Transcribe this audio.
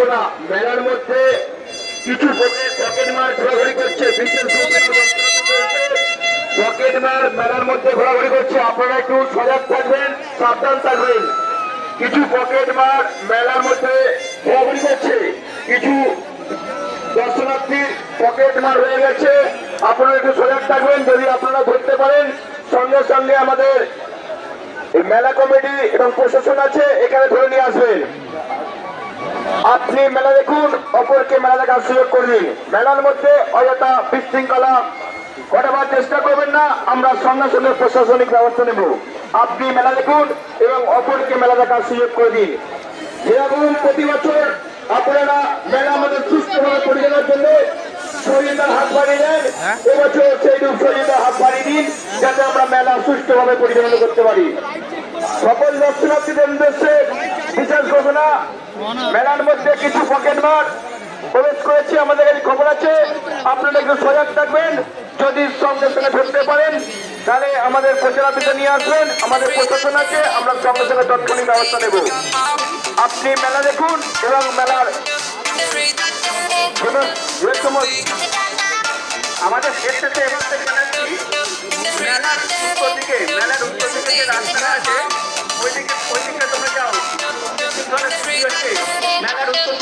ঘোষণা, মেলার মধ্যে কিছু পকেট মার ঘোরাঘুরি করছে, বিশেষ পকেট মার মেলার মধ্যে ঘোরাঘুরি করছে। আপনারা একটু সজাগ থাকবেন, সাবধান থাকবেন। কিছু পকেট মার মেলার মধ্যে ঘোরাঘুরি করছে, কিছু দর্শনার্থী পকেট মার হয়ে গেছে। আপনারা একটু সজাগ থাকবেন, যদি আপনারা ধরতে পারেন সঙ্গে সঙ্গে আমাদের মেলা কমিটি এবং প্রশাসন আছে, এখানে ধরে নিয়ে আসবেন। আপনি মেলা দেখুন, অপরকে মেলা দেখার সুযোগ করবেন। মেলার মধ্যে অযথা বিশৃঙ্খলা ঘটাবার চেষ্টা করবেন না, আমরা সঙ্গে সঙ্গে প্রশাসনিক ব্যবস্থা নেব। আপনি মেলা দেখুন এবং অপরকে মেলা দেখার সুযোগ করে দিন। যেরকম প্রতি বছর আপনারা মেলা আমাদের সুস্থভাবে পরিচালনার জন্য সহযোগিতার হাত বাড়িয়ে দেন, এবছর সেইরূপ সহযোগিতার হাত বাড়িয়ে দিন, যাতে আমরা মেলা সুষ্ঠুভাবে পরিচালনা করতে পারি। সকল দর্শনার্থীদের উদ্দেশ্যে বিশেষ ঘোষণা, মেলার মধ্যে কিছু পকেট মার প্রবেশ করেছে, আমাদের কাছে খবর আছে। আপনারা একটু সজাগ থাকবেন, যদি সঙ্গে সঙ্গে ধরতে পারেন তাহলে আমাদের প্রচারাপিতে নিয়ে আসবেন, আমাদের প্রশাসন আছে, আমরা সঙ্গে সঙ্গে তাৎক্ষণিক ব্যবস্থা নেব। আপনি মেলা দেখুন এবং মেলার আমাদের মেলার উত্তর দিকে যে রাস্তাটা আছে ওই দিকে তোমরা যাও। মেলার উত্তর